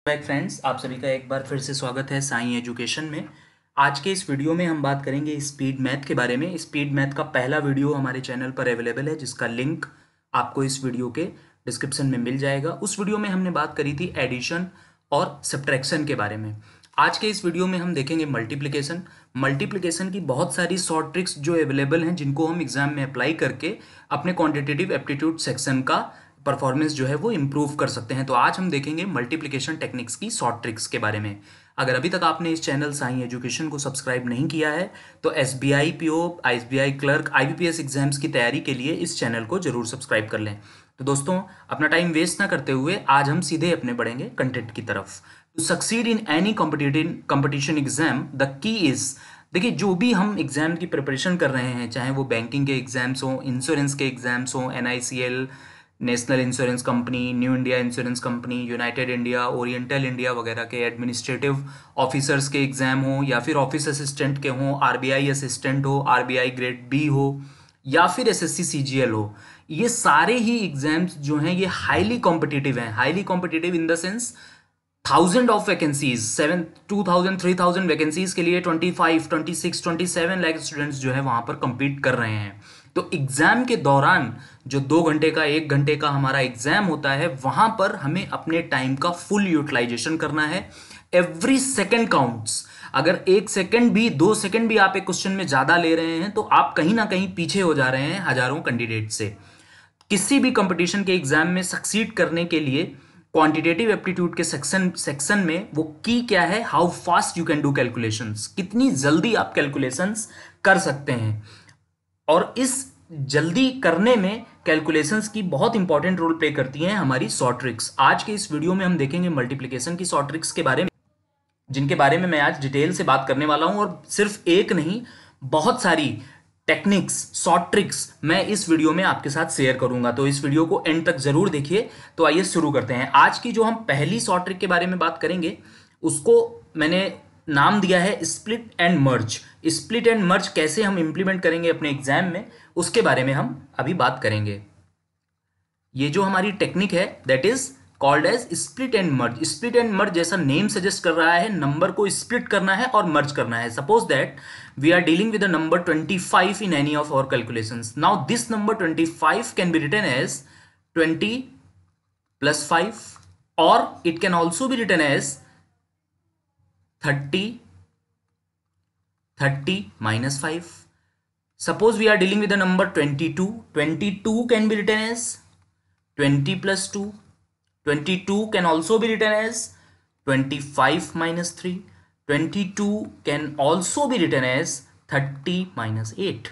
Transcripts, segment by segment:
Back friends, आप सभी का एक बार फिर से स्वागत है साईं एजुकेशन में। आज के इस वीडियो में हम बात करेंगे स्पीड मैथ के बारे में। स्पीड मैथ का पहला वीडियो हमारे चैनल पर अवेलेबल है, जिसका लिंक आपको इस वीडियो के डिस्क्रिप्शन में मिल जाएगा। उस वीडियो में हमने बात करी थी एडिशन और सब्ट्रैक्शन के बारे में। आज के इस वीडियो में हम देखेंगे मल्टीप्लिकेशन। मल्टीप्लिकेशन की बहुत सारी शॉर्ट ट्रिक्स जो अवेलेबल हैं, जिनको हम एग्जाम में अप्लाई करके अपने क्वांटिटेटिव एप्टीट्यूड सेक्शन का परफॉर्मेंस जो है वो इम्प्रूव कर सकते हैं। तो आज हम देखेंगे मल्टीप्लिकेशन टेक्निक्स की शॉर्ट ट्रिक्स के बारे में। अगर अभी तक आपने इस चैनल साईं एजुकेशन को सब्सक्राइब नहीं किया है तो SBI PO, SBI clerk, IBPS exams की तैयारी के लिए इस चैनल को जरूर सब्सक्राइब कर लें। तो दोस्तों, अपना टाइम वेस्ट ना करते हुए आज हम सीधे अपने बढ़ेंगे कंटेंट की तरफ। To succeed in any competition exam the key is, देखिए, जो भी हम एग्जाम की प्रिपरेशन कर रहे हैं, चाहे वो बैंकिंग के एग्जाम्स हों, इंश्योरेंस के एग्जाम्स हों, NICL, national insurance company, new India insurance company, United India, oriental India वगैरह के एडमिनिस्ट्रेटिव ऑफिसर्स के एग्जाम हो, या फिर ऑफिस असिस्टेंट के हों, आरबीआई असिस्टेंट हो, आरबीआई ग्रेड बी हो, या फिर एसएससी सीजीएल हो, ये सारे ही एग्जाम्स जो हैं ये हाईली कॉम्पिटिटिव हैं। Highly competitive in the sense thousand of vacancies, 2,000 3,000 vacancies के लिए 25 26 27 लाख स्टूडेंट्स जो है वहां पर compete कर रहे हैं। तो एग्जाम के दौरान जो 2 घंटे का 1 घंटे का हमारा एग्जाम होता है, वहां पर हमें अपने टाइम का फुल यूटिलाइजेशन करना है। Every second counts. अगर 1 सेकेंड भी 2 सेकेंड भी आप एक क्वेश्चन में ज्यादा ले रहे हैं तो आप कहीं ना कहीं पीछे हो जा रहे हैं हजारों कैंडिडेट से। किसी भी कंपटीशन के एग्जाम में सक्सीड करने के लिए क्वांटिटेटिव एप्टीट्यूड के सेक्शन में वो की क्या है, how fast you can do calculations, कितनी जल्दी आप कैलकुलेशंस कर सकते हैं। और इस जल्दी करने में कैलकुलेशंस की बहुत इंपॉर्टेंट रोल प्ले करती हैं हमारी शॉर्ट ट्रिक्स। आज के इस वीडियो में हम देखेंगे मल्टीप्लिकेशन की शॉर्ट ट्रिक्स के बारे में, जिनके बारे में मैं आज डिटेल से बात करने वाला हूं। और सिर्फ एक नहीं, बहुत सारी टेक्निक्स, शॉर्ट ट्रिक्स मैं इस वीडियो में आपके साथ शेयर करूंगा। तो इस वीडियो को एंड तक जरूर देखिए। तो आइए शुरू करते हैं। आज की जो हम पहली शॉर्ट ट्रिक के बारे में बात करेंगे, उसको मैंने नाम दिया है split and merge. Split and मर्ज कैसे हम इंप्लीमेंट करेंगे अपने एग्जाम में, उसके बारे में हम अभी बात करेंगे। ये जो हमारी टेक्निक है that is called as split and merge. Split and merge जैसा नेम सजेस्ट कर रहा है, नंबर को स्प्लिट करना है और मर्ज करना है। Suppose that we are dealing with the number 25 in any of our calculations. Now this number 25 can be written as 20 plus 5, or it can also be written as 30 minus 5. Suppose we are dealing with the number 22. 22 can be written as 20 plus 2. 22 can also be written as 25 minus 3. 22 can also be written as 30 minus 8.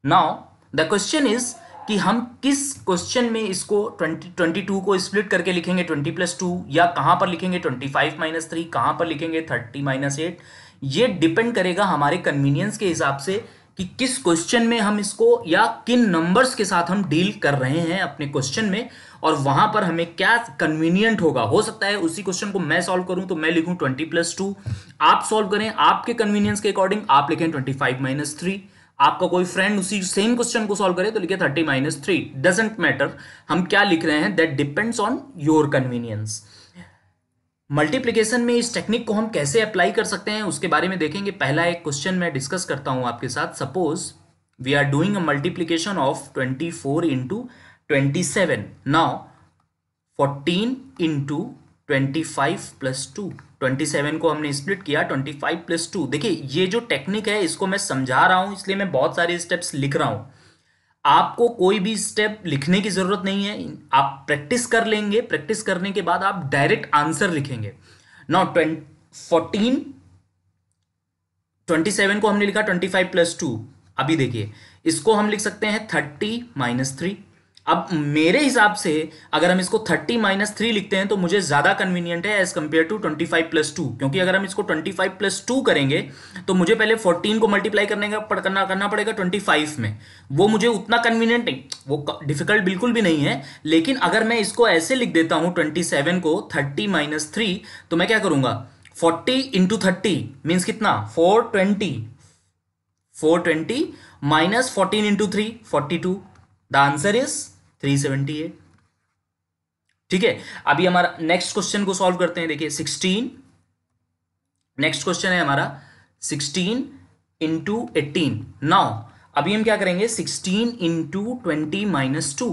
Now the question is कि हम किस question में इसको 22 को split करके लिखेंगे 20 plus 2, या कहां पर लिखेंगे 25 minus 3, कहां पर लिखेंगे 30 minus 8। ये डिपेंड करेगा हमारे कन्वीनियंस के हिसाब से कि किस क्वेश्चन में हम इसको या किन नंबर्स के साथ हम डील कर रहे हैं अपने क्वेश्चन में, और वहां पर हमें क्या कन्वीनियंट होगा। हो सकता है उसी क्वेश्चन को मैं सॉल्व करूं तो मैं लिखूं 20 plus 2, आप सॉल्व करें आपके कन्वीनियंस के अकॉर्डिंग, आप लिखें 25 minus 3, आपका कोई फ्रेंड उसी सेम क्वेश्चन को सॉल्व करे तो लिखे 30 minus 3। डजेंट मैटर हम क्या लिख रहे हैं, that depends on your convenience. Multiplication में इस टेक्निक को हम कैसे अप्लाई कर सकते हैं उसके बारे में देखेंगे। पहला एक क्वेश्चन मैं डिस्कस करता हूं आपके साथ। Suppose we are doing a multiplication of 24 into 27। Now 14 into 25 plus 2। 27 को हमने स्प्लिट किया 25 प्लस 2। देखिए, ये जो टेक्निक है इसको मैं समझा रहा हूं, इसलिए मैं बहुत सारे स्टेप्स लिख रहा हूं। आपको कोई भी स्टेप लिखने की जरूरत नहीं है, आप प्रैक्टिस कर लेंगे। प्रैक्टिस करने के बाद आप डायरेक्ट आंसर लिखेंगे। नाउ 14 27 को हमने लिखा 25 प्लस 2। अभी देखिए, इसको हम लिख सकते हैं 30 माइनस 3। अब मेरे हिसाब से अगर हम इसको 30 माइनस 3 लिखते हैं तो मुझे ज्यादा कन्वीनियंट है एज कंपेयर टू 25 प्लस 2, क्योंकि अगर हम इसको 25 प्लस 2 करेंगे तो मुझे पहले 14 को मल्टीप्लाई करना पड़ेगा 25 में। वो मुझे उतना कन्वीनियंट नहीं, वो डिफिकल्ट बिल्कुल भी नहीं है। लेकिन अगर मैं इसको ऐसे लिख देता हूं 27 को 30 माइनस 3, तो मैं क्या करूंगा, 40 इंटू 30 मीन्स कितना, 420। 420 minus 14 into 3 42। The answer is 378। ठीक है, अभी हमारा नेक्स्ट क्वेश्चन को सॉल्व करते हैं। देखिए 16, नेक्स्ट क्वेश्चन है हमारा 16 इंटू 18। नाउ अभी हम क्या करेंगे, 16 into 20 minus 2,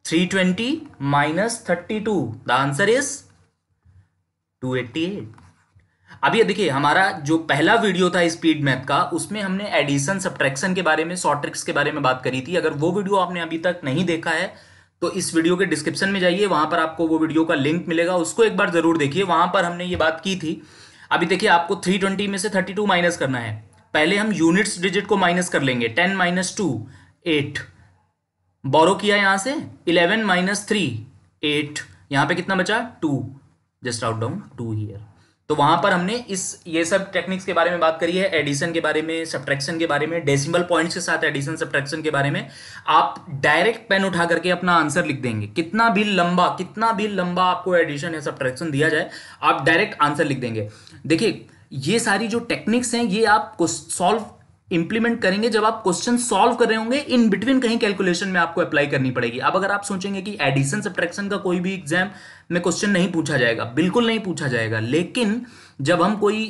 320 minus 32, the answer is 288। अभी देखिए हमारा जो पहला वीडियो था स्पीड मैथ का, उसमें हमने एडिशन सब्ट्रैक्शन के बारे में, शॉर्ट ट्रिक्स के बारे में बात करी थी। अगर वो वीडियो आपने अभी तक नहीं देखा है तो इस वीडियो के डिस्क्रिप्शन में जाइए, वहां पर आपको वो वीडियो का लिंक मिलेगा, उसको एक बार जरूर देखिए, वहां पर हमने ये बात की थी। अभी देखिए आपको 320 में से 32 माइनस करना है। पहले हम यूनिट्स डिजिट को माइनस कर लेंगे। 10 माइनस 2 8, बोरो किया यहां से 11 माइनस 3 8, यहां पे कितना बचा 2, जस्ट आउट डाउन 2 हियर। तो वहां पर हमने ये सब टेक्निक्स के बारे में बात करी है, एडिशन के बारे में, सब्ट्रैक्शन के बारे में, डेसिमल पॉइंट्स के साथ एडिशन सब्ट्रैक्शन के बारे में। आप डायरेक्ट पेन उठा करके अपना आंसर लिख देंगे, कितना भी लंबा आपको एडिशन या सब्ट्रैक्शन दिया जाए, आप डायरेक्ट आंसर लिख देंगे। देखिए ये सारी जो टेक्निक्स हैं ये आप सॉल्व इंप्लीमेंट करेंगे जब आप क्वेश्चन सॉल्व कर रहे होंगे, इन बिटवीन कहीं कैलकुलेशन में आपको अप्लाई करनी पड़ेगी। अब अगर आप सोचेंगे कि एडिशन सब्ट्रैक्शन का कोई भी एग्जाम में क्वेश्चन नहीं पूछा जाएगा, बिल्कुल नहीं पूछा जाएगा, लेकिन जब हम कोई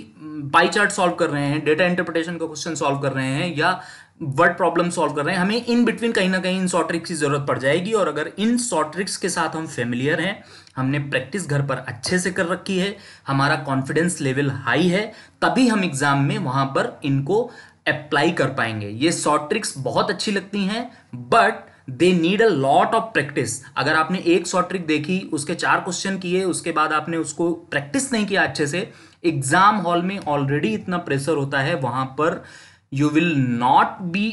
पाई चार्ट सॉल्व कर रहे हैं, डेटा इंटरप्रिटेशन का क्वेश्चन सॉल्व कर रहे हैं, या वर्ड प्रॉब्लम सॉल्व कर रहे हैं, हमें इन बिटवीन कहीं ना कहीं इन शॉर्ट ट्रिक्स की जरूरत पड़ जाएगी। और अगर इन शॉर्ट ट्रिक्स के साथ हम फेमिलियर हैं, हमने प्रैक्टिस घर पर अच्छे से कर रखी है, हमारा कॉन्फिडेंस लेवल हाई है, तभी हम एग्जाम में वहां पर इनको अप्लाई कर पाएंगे। ये शॉर्ट ट्रिक्स बहुत अच्छी लगती हैं, but they need a lot of practice. अगर आपने एक शॉर्ट ट्रिक देखी, उसके 4 क्वेश्चन किए, उसके बाद आपने उसको प्रैक्टिस नहीं किया अच्छे से, एग्जाम हॉल में ऑलरेडी इतना प्रेशर होता है, वहां पर you will not be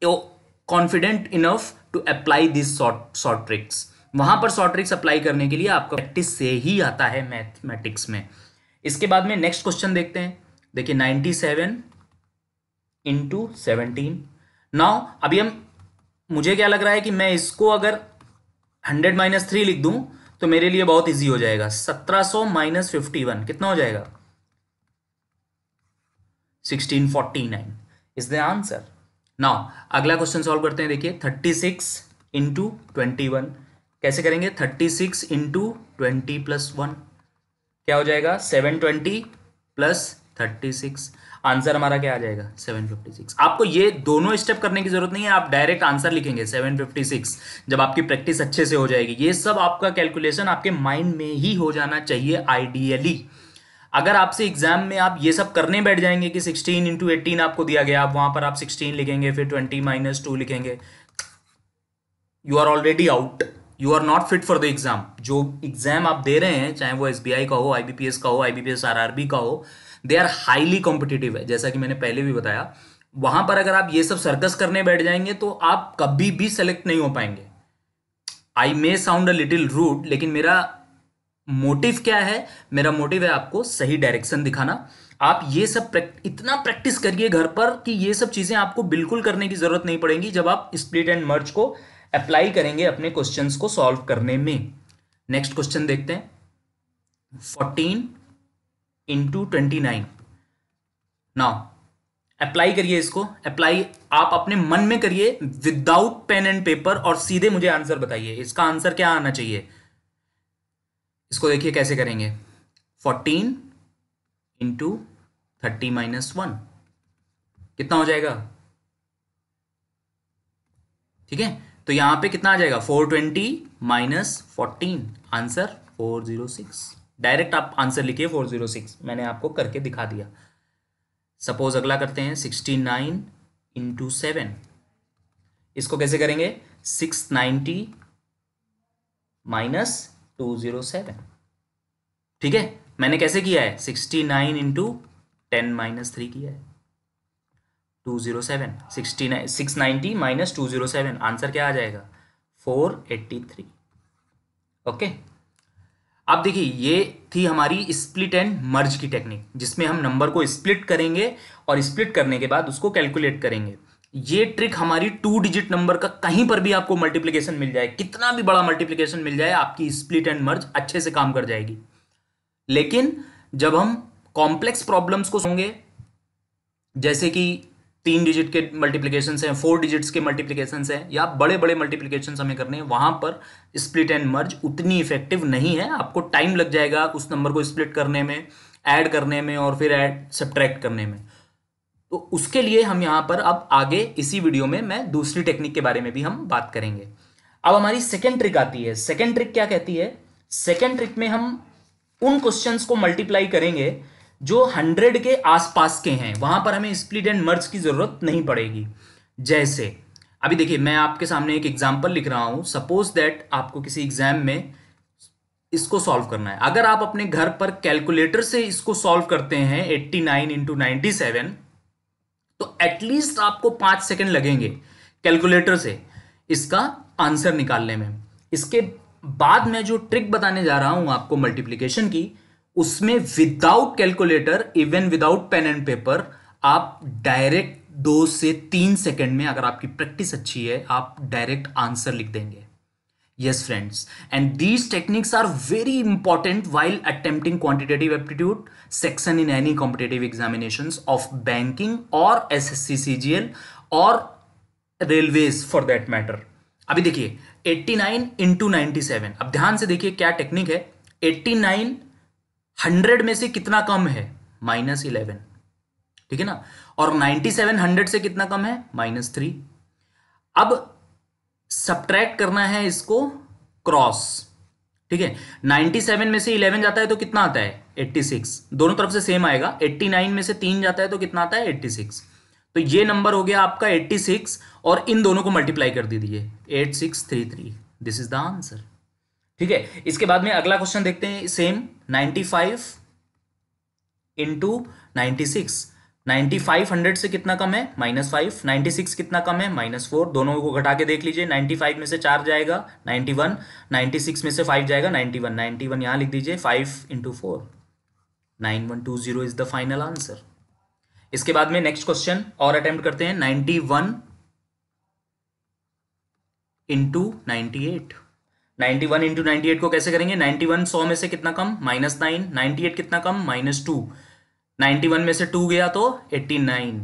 confident enough to apply this short tricks. वहां पर शॉर्ट ट्रिक्स अप्लाई करने के लिए आपका प्रैक्टिस से ही आता है मैथमेटिक्स में। इसके बाद में नेक्स्ट क्वेश्चन देखते हैं। देखिए 97 इंटू 17। नाउ अभी मुझे क्या लग रहा है कि मैं इसको अगर 100 माइनस 3 लिख दूं तो मेरे लिए बहुत इजी हो जाएगा। 1700 माइनस 51 कितना हो जाएगा, 1649 इज द आंसर। नाउ अगला क्वेश्चन सॉल्व करते हैं। देखिए 36 इंटू 21 कैसे करेंगे, 36 इंटू 20 प्लस 1 क्या हो जाएगा, 720 प्लस 36, आंसर हमारा क्या आ जाएगा 756। आपको ये दोनों स्टेप करने की जरूरत नहीं है, आप डायरेक्ट आंसर लिखेंगे 756 जब आपकी प्रैक्टिस अच्छे से हो जाएगी। ये सब आपका कैलकुलेशन आपके माइंड में ही हो जाना चाहिए आइडियली। अगर आपसे एग्जाम में आप ये सब करने बैठ जाएंगे कि 16 इंटू 18 आपको दिया गया, आप वहां पर आप 16 लिखेंगे, फिर 20 माइनस 2 लिखेंगे, you are already out, you are not fit for the exam. जो एग्जाम आप दे रहे हैं, चाहे वो SBI का हो, IBPS का हो, IBPS RRB का हो, दे आर हाईली कॉम्पिटिटिव है, जैसा कि मैंने पहले भी बताया। वहां पर अगर आप ये सब सर्कस करने बैठ जाएंगे तो आप कभी भी सेलेक्ट नहीं हो पाएंगे। I may sound a little rude, लेकिन मेरा मोटिव क्या है, मेरा मोटिव है आपको सही डायरेक्शन दिखाना। आप ये सब इतना प्रैक्टिस करिए घर पर कि ये सब चीजें आपको बिल्कुल करने की जरूरत नहीं पड़ेगी जब आप स्प्लिट एंड मर्ज को अप्लाई करेंगे अपने क्वेश्चंस को सॉल्व करने में। नेक्स्ट क्वेश्चन देखते हैं। 14 इंटू 29। नाउ अप्लाई करिए इसको, अप्लाई आप अपने मन में करिए विदाउट पेन एंड पेपर, और सीधे मुझे आंसर बताइए इसका आंसर क्या आना चाहिए। इसको देखिए कैसे करेंगे। 14 इंटू 30 माइनस 1 कितना हो जाएगा, ठीक है। तो यहां पे कितना आ जाएगा, 420 माइनस 14, आंसर 406। डायरेक्ट आप आंसर लिखिए 406, मैंने आपको करके दिखा दिया। सपोज अगला करते हैं 69 इंटू 7। इसको कैसे करेंगे, 690 माइनस 207, ठीक है। मैंने कैसे किया है, 69 इंटू 10 माइनस 3 किया है, 207, 69 690 माइनस 207, आंसर क्या आ जाएगा 483। ओके, अब देखिए ये थी हमारी स्प्लिट एंड मर्ज की टेक्निक, जिसमें हम नंबर को स्प्लिट करेंगे और स्प्लिट करने के बाद उसको कैलकुलेट करेंगे। ये ट्रिक हमारी 2 डिजिट नंबर का कहीं पर भी आपको मल्टीप्लिकेशन मिल जाए, कितना भी बड़ा मल्टीप्लिकेशन मिल जाए, आपकी स्प्लिट एंड मर्ज अच्छे से काम कर जाएगी। लेकिन जब हम कॉम्प्लेक्स प्रॉब्लम्स को होंगे, जैसे कि 3 डिजिट के मल्टीप्लिकेशन हैं, 4 डिजिट्स के मल्टीप्लिकेशन हैं, या बड़े बड़े मल्टीप्लिकेशन हमें करने हैं, वहां पर स्प्लिट एंड मर्ज उतनी इफेक्टिव नहीं है। आपको टाइम लग जाएगा उस नंबर को स्प्लिट करने में, ऐड करने में और फिर ऐड सब्ट्रैक्ट करने में। तो उसके लिए हम यहां पर अब आगे इसी वीडियो में मैं दूसरी टेक्निक के बारे में भी हम बात करेंगे। अब हमारी सेकेंड ट्रिक आती है। सेकेंड ट्रिक क्या कहती है? सेकेंड ट्रिक में हम उन क्वेश्चंस को मल्टीप्लाई करेंगे जो 100 के आसपास के हैं, वहां पर हमें स्प्लिट एंड मर्ज की जरूरत नहीं पड़ेगी। जैसे अभी देखिए, मैं आपके सामने एक एग्जांपल लिख रहा हूं। सपोज दैट आपको किसी एग्जाम में इसको सॉल्व करना है। अगर आप अपने घर पर कैलकुलेटर से इसको सॉल्व करते हैं 89 इंटू 97, तो एटलीस्ट आपको 5 सेकंड लगेंगे कैलकुलेटर से इसका आंसर निकालने में। इसके बाद मैं जो ट्रिक बताने जा रहा हूं आपको मल्टीप्लिकेशन की, उसमें without calculator, even without pen and paper, आप डायरेक्ट 2 से 3 सेकंड में, अगर आपकी प्रैक्टिस अच्छी है, आप डायरेक्ट आंसर लिख देंगे। Yes, friends, and these techniques are very important while attempting quantitative aptitude section in any competitive examinations of banking or SSC CGL or railways for that matter. अभी देखिए 89 इंटू 97, अब ध्यान से देखिए क्या टेक्निक है। 89 100 में से कितना कम है? -11, ठीक है ना। और 97 100 से कितना कम है? -3। अब सब्ट्रैक्ट करना है इसको क्रॉस, ठीक है। 97 में से 11 जाता है तो कितना आता है? 86। दोनों तरफ से सेम आएगा। 89 में से 3 जाता है तो कितना आता है? 86। तो ये नंबर हो गया आपका 86, और इन दोनों को मल्टीप्लाई कर दीजिए 8633। दिस इज द आंसर, ठीक है। इसके बाद में अगला क्वेश्चन देखते हैं। Same 95 into 96। 95 100 से कितना कम है? -5। 96 कितना कम है? -4। दोनों को घटा के देख लीजिए। 95 में से 4 जाएगा 91, 96 में से 5 जाएगा 91। 91 यहां लिख दीजिए। 5 into 4, 9120 is the final answer. इसके बाद में नेक्स्ट क्वेश्चन और अटेम्प्ट करते हैं। 91 इंटू 98। 91 इंटू 98 को कैसे करेंगे? 91 100 में से कितना कम? -9। 98 कितना कम? -2। 91 में से 2 गया तो 89।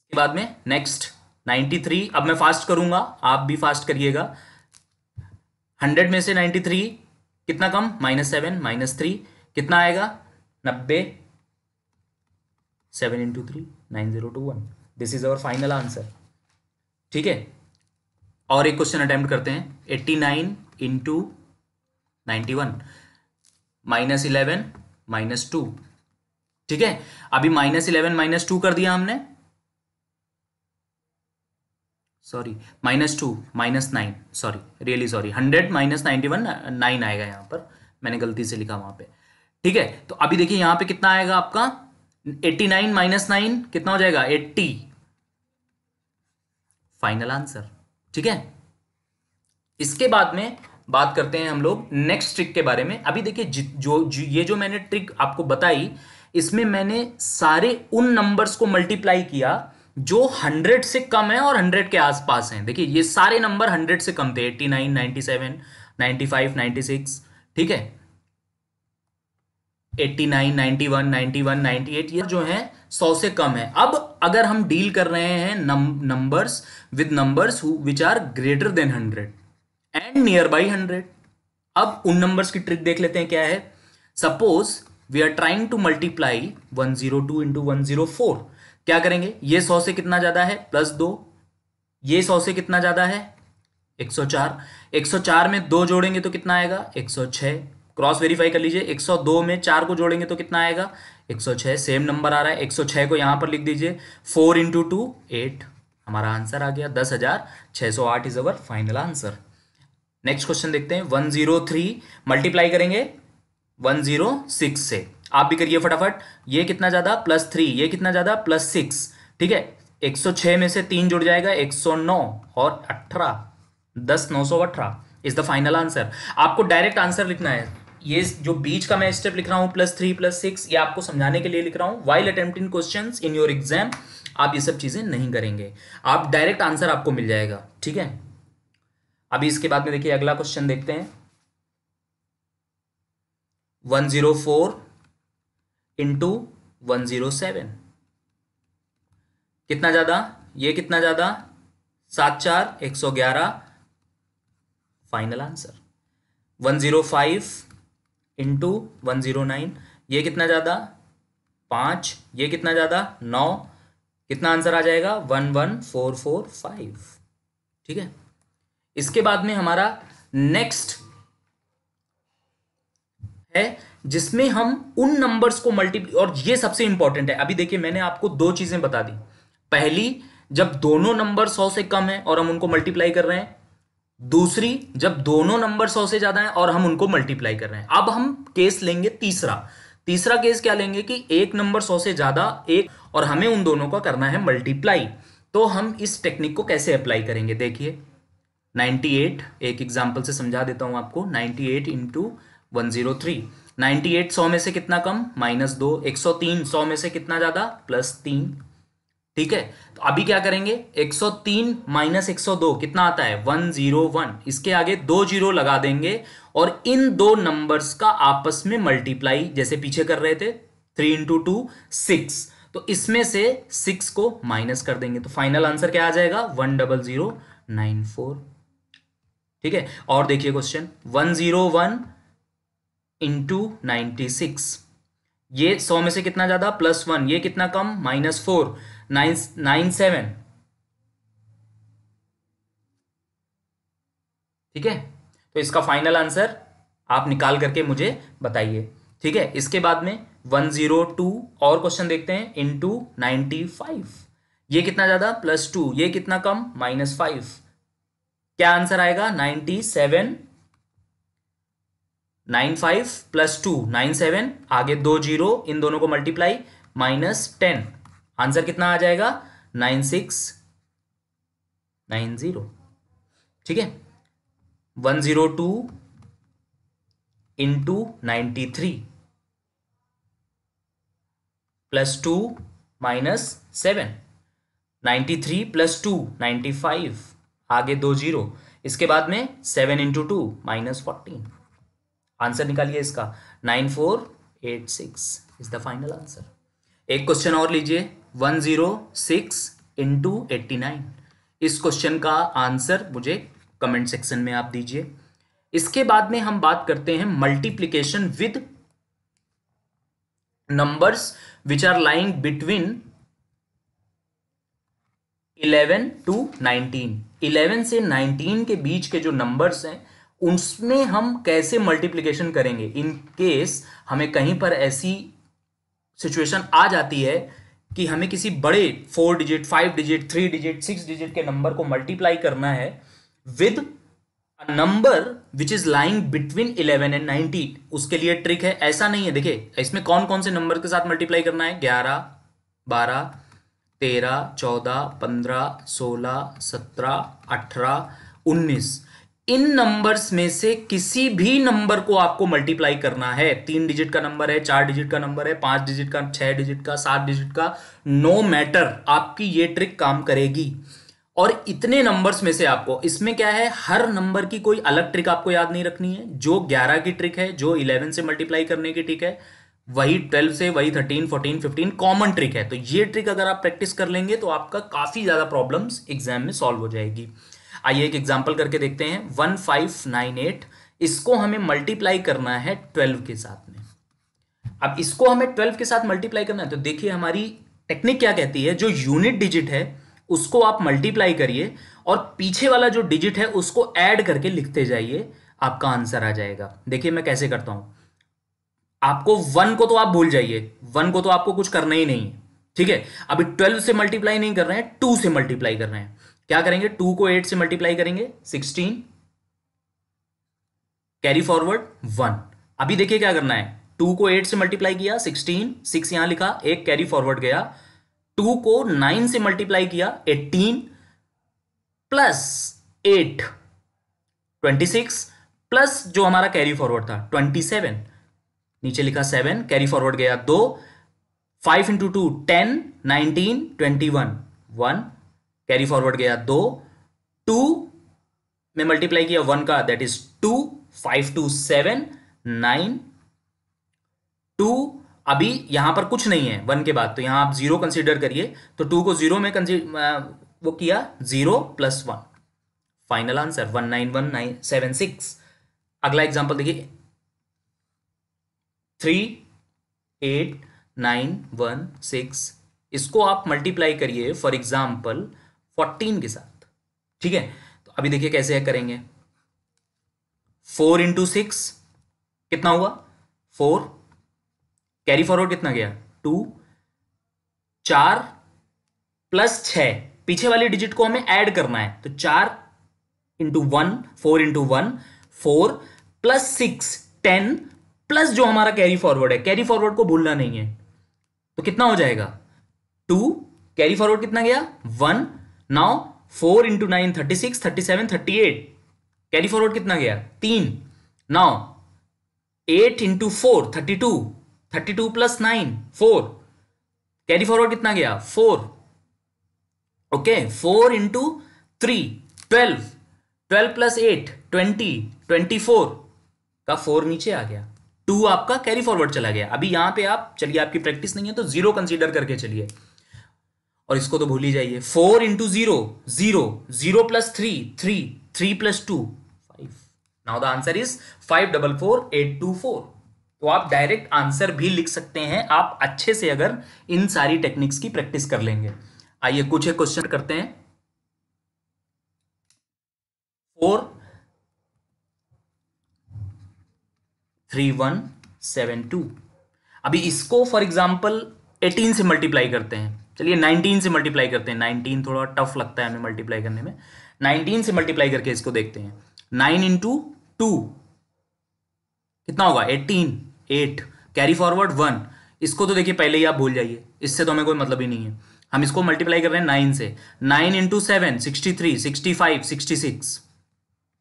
इसके बाद में नेक्स्ट 93। अब मैं फास्ट करूंगा, आप भी फास्ट करिएगा। 100 में से 93 कितना कम? -7, -3 कितना आएगा? 90। 7 into 3, 9021। This is our final answer, ठीक है। और एक क्वेश्चन अटेम्प्ट करते हैं। 89 इंटू 91, -11 -2, ठीक है। अभी -11 -2 कर दिया हमने, सॉरी -2 -9, सॉरी रियली सॉरी। 100 -91 9 आएगा यहां पर, मैंने गलती से लिखा वहां पे, ठीक है। तो अभी देखिए यहां पे कितना आएगा आपका? 89 -9 कितना हो जाएगा? 80। फाइनल आंसर, ठीक है। इसके बाद में बात करते हैं हम लोग नेक्स्ट ट्रिक के बारे में। अभी देखिए ये जो मैंने ट्रिक आपको बताई, इसमें मैंने सारे उन नंबर्स को मल्टीप्लाई किया जो 100 से कम है और 100 के आसपास हैं। देखिए ये सारे नंबर 100 से कम थे। 89, 97, 95, 96, ठीक है। 89, 91, 91, 98 ये जो है 100 से कम है। अब अगर हम डील कर रहे हैं numbers with numbers which are greater than 100 and near by 100, अब उन नंबर्स की ट्रिक देख लेते हैं क्या है। Suppose we are trying to multiply 102 into 104। क्या करेंगे? ये 100 से कितना ज्यादा है? +2। ये 100 से कितना ज्यादा है? 104। 104 में 2 जोड़ेंगे तो कितना आएगा? 106। क्रॉस वेरीफाई कर लीजिए। 102 में 4 को जोड़ेंगे तो कितना आएगा? 106। सेम नंबर आ रहा है। 106 को यहां पर लिख दीजिए। 4 इंटू 2 8, हमारा आंसर आ गया 10,608 is our final answer. Next question देखते हैं। 103 मल्टीप्लाई करेंगे 106 से। आप भी करिए फटाफट। ये कितना ज्यादा? +3। ये कितना ज्यादा? +6, ठीक है। 106 में से 3 जुड़ जाएगा 109 और 18, 10,918 इज द फाइनल आंसर। आपको डायरेक्ट आंसर लिखना है। ये जो बीच का मैं स्टेप लिख रहा हूं +3 +6, ये आपको समझाने के लिए लिख रहा हूं। While attempting questions in your exam आप ये सब चीजें नहीं करेंगे, आप डायरेक्ट आंसर आपको मिल जाएगा, ठीक है। अभी इसके बाद में देखिए अगला क्वेश्चन देखते हैं। 104 इंटू 107। कितना ज्यादा, ये कितना ज्यादा, 7 4 111, फाइनल आंसर। 105 इंटू 109, ये कितना ज्यादा, 5, ये कितना ज्यादा, 9, कितना आंसर आ जाएगा, 11445। ठीक है। इसके बाद में हमारा नेक्स्ट है जिसमें हम उन नंबर्स को मल्टीप्लाई, और ये सबसे इंपॉर्टेंट है। अभी देखिए मैंने आपको दो चीजें बता दी। पहली, जब दोनों नंबर 100 से कम है और हम उनको मल्टीप्लाई कर रहे हैं। दूसरी, जब दोनों नंबर 100 से ज्यादा है और हम उनको मल्टीप्लाई कर रहे हैं। अब हम केस लेंगे तीसरा। तीसरा केस क्या लेंगे कि एक नंबर 100 से ज्यादा, एक, और हमें उन दोनों का करना है मल्टीप्लाई। तो हम इस टेक्निक को कैसे अप्लाई करेंगे, देखिए 98, एक एग्जांपल से समझा देता हूं आपको। 98 इंटू 103, 98 100 में से कितना कम, -2, 103 100 में से कितना ज्यादा, +3। ठीक है। तो अभी क्या करेंगे, 103 माइनस 102 कितना आता है, 101। इसके आगे 2 जीरो लगा देंगे और इन दो नंबर्स का आपस में मल्टीप्लाई, जैसे पीछे कर रहे थे, 3 इंटू 2 6। तो इसमें से 6 को माइनस कर देंगे तो फाइनल आंसर क्या आ जाएगा, 10094। ठीक है। और देखिए क्वेश्चन, 101 इंटू 96, ये 100 में से कितना ज्यादा, +1, ये कितना कम, -4, 97। ठीक है। तो इसका फाइनल आंसर आप निकाल करके मुझे बताइए। ठीक है। इसके बाद में 102 और क्वेश्चन देखते हैं, इंटू 95, ये कितना ज्यादा, +2, ये कितना कम, -5। क्या आंसर आएगा, 97, 95 +2 97, आगे 2 जीरो, इन दोनों को मल्टीप्लाई, -10। आंसर कितना आ जाएगा, 9690। ठीक है। 102 इंटू 93 +2 -7, 93 +2 95, आगे 2 जीरो, इसके बाद में 7 इंटू 2 -14। आंसर निकालिए इसका, 9486 इज द फाइनल आंसर। एक क्वेश्चन और लीजिए, 106 इंटू 89। इस क्वेश्चन का आंसर मुझे कमेंट सेक्शन में आप दीजिए। इसके बाद में हम बात करते हैं multiplication with numbers which are lying between 11 to 19। 11 से 19 के बीच के जो नंबर्स हैं उसमें हम कैसे मल्टीप्लिकेशन करेंगे। इन केस हमें कहीं पर ऐसी सिचुएशन आ जाती है कि हमें किसी बड़े 4 डिजिट, 5 डिजिट, 3 डिजिट, 6 डिजिट के नंबर को मल्टीप्लाई करना है with a number which is lying between 11 and 19। उसके लिए ट्रिक है, ऐसा नहीं है। देखिए इसमें कौन कौन से नंबर के साथ मल्टीप्लाई करना है, 11, 12, 13, 14, 15, 16, 17, 18, 19। इन नंबर्स में से किसी भी नंबर को आपको मल्टीप्लाई करना है। 3 डिजिट का नंबर है, 4 डिजिट का नंबर है, 5 डिजिट का, 6 डिजिट का, 7 डिजिट का, नो मैटर, आपकी ये ट्रिक काम करेगी। और इतने नंबर्स में से आपको, इसमें क्या है, हर नंबर की कोई अलग ट्रिक आपको याद नहीं रखनी है। जो 11 की ट्रिक है, जो 11 से मल्टीप्लाई करने की ट्रिक है, वही 12 से, वही 13, 14, 15 कॉमन ट्रिक है। तो ये ट्रिक अगर आप प्रैक्टिस कर लेंगे तो आपका काफी ज्यादा प्रॉब्लम्स एग्जाम में सॉल्व हो जाएगी। आइए एक एग्जांपल करके देखते हैं। 1598, इसको हमें मल्टीप्लाई करना है 12 के साथ में। अब इसको हमें 12 के साथ मल्टीप्लाई करना है तो देखिए हमारी टेक्निक क्या कहती है, जो यूनिट डिजिट है उसको आप मल्टीप्लाई करिए और पीछे वाला जो डिजिट है उसको ऐड करके लिखते जाइए, आपका आंसर आ जाएगा। देखिए मैं कैसे करता हूं। आपको 1 को तो आप भूल जाइए, 1 को तो आपको कुछ करना ही नहीं है। ठीक है। अभी 12 से मल्टीप्लाई नहीं कर रहे हैं, 2 से मल्टीप्लाई कर रहे हैं। क्या करेंगे, 2 को 8 से मल्टीप्लाई करेंगे, 16, कैरी फॉरवर्ड 1। अभी देखिए क्या करना है, 2 को 8 से मल्टीप्लाई किया, 16, 6 यहां लिखा, एक कैरी फॉरवर्ड गया। 2 को 9 से मल्टीप्लाई किया, 18 प्लस 8 26 प्लस जो हमारा कैरी फॉरवर्ड था 27, नीचे लिखा 7, कैरी फॉरवर्ड गया 2, 5 इंटू 2 10, 19, 21, 1, कैरी फॉरवर्ड गया 2, 2 में मल्टीप्लाई किया 1 का, दैट इज 2, 5 2 7, 9, 2 अभी यहां पर कुछ नहीं है 1 के बाद, तो यहां आप 0 कंसीडर करिए, तो 2 को 0 में वो किया 0 + 1, फाइनल आंसर 191976। अगला एग्जांपल देखिए 38916, इसको आप मल्टीप्लाई करिए फॉर एग्जांपल 14 के साथ, ठीक है। तो अभी देखिए कैसे करेंगे, 4 × 6 कितना हुआ 4, कैरी फॉरवर्ड कितना गया 2, 4 + 6, पीछे वाली डिजिट को हमें ऐड करना है, तो 4 × 1, 4 × 1 4 + 6 10 प्लस जो हमारा कैरी फॉरवर्ड है, कैरी फॉरवर्ड को भूलना नहीं है, तो कितना हो जाएगा 2, कैरी फॉरवर्ड कितना गया 1, नाउ 4 × 9 36 37 38, कैरी फॉरवर्ड कितना गया 3, नाउ 8 × 4 32 32 + 9 4, कैरी फॉरवर्ड कितना गया 4, ओके 4 × 3 12 12 + 8 20 24 का 4 नीचे आ गया, 2 आपका कैरी फॉरवर्ड चला गया। अभी यहां पे आप चलिए, आपकी प्रैक्टिस नहीं है तो 0 कंसीडर करके चलिए, और इसको तो भूल ही जाइए। 4 × 0 0 0 + 3 3 3 + 2 5, नाउ द आंसर इज 544824। तो आप डायरेक्ट आंसर भी लिख सकते हैं, आप अच्छे से अगर इन सारी टेक्निक्स की प्रैक्टिस कर लेंगे। आइए कुछ एक क्वेश्चन करते हैं। 43172, अभी इसको फॉर एग्जांपल 18 से मल्टीप्लाई करते हैं, चलिए 19 से मल्टीप्लाई करते हैं, 19 थोड़ा टफ लगता है हमें मल्टीप्लाई करने में, 19 से मल्टीप्लाई करके इसको देखते हैं। 9 × 2 कितना होगा 18, 8 कैरी फॉरवर्ड 1, इसको तो देखिए पहले ही आप भूल जाइए, इससे तो हमें कोई मतलब ही नहीं है, हम इसको मल्टीप्लाई कर रहे हैं 9 से। 9 × 7 63 65 66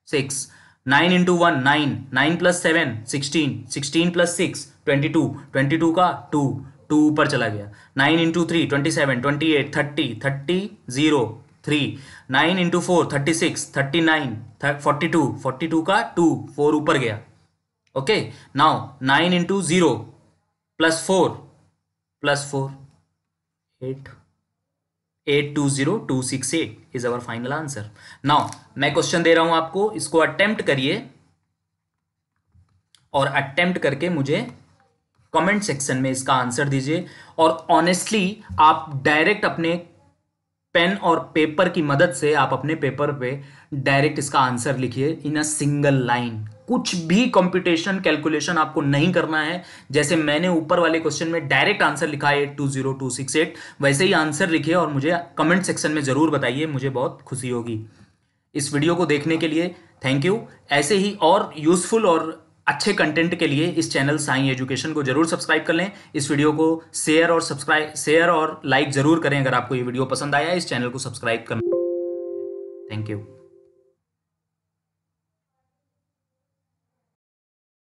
6, 9 × 1 9 9 + 7 16 16 + 6 22 22 का 2 2 ऊपर चला गया, 9 × 3 27 28 30 30 0 3, 9 × 4 36 39 42 42 का 2 4 ऊपर गया, okay. Now 9 × 0 + 4 + 4 8 820268 is our final answer. Now मैं क्वेश्चन दे रहा हूं आपको, इसको अटेम्प्ट करिए और अटेम्प्ट करके मुझे कमेंट सेक्शन में इसका आंसर दीजिए। और ऑनेस्टली आप डायरेक्ट अपने पेन और पेपर की मदद से आप अपने पेपर पे डायरेक्ट इसका आंसर लिखिए इन अ सिंगल लाइन, कुछ भी कंप्यूटेशन कैलकुलेशन आपको नहीं करना है। जैसे मैंने ऊपर वाले क्वेश्चन में डायरेक्ट आंसर लिखा है 820268, वैसे ही आंसर लिखिए और मुझे कमेंट सेक्शन में जरूर बताइए, मुझे बहुत खुशी होगी। इस वीडियो को देखने के लिए थैंक यू। ऐसे ही और यूजफुल और अच्छे कंटेंट के लिए इस चैनल साई एजुकेशन को जरूर सब्सक्राइब कर लें। इस वीडियो को शेयर और लाइक जरूर करें अगर आपको ये वीडियो पसंद आया। इस चैनल को सब्सक्राइब करना। Thank you.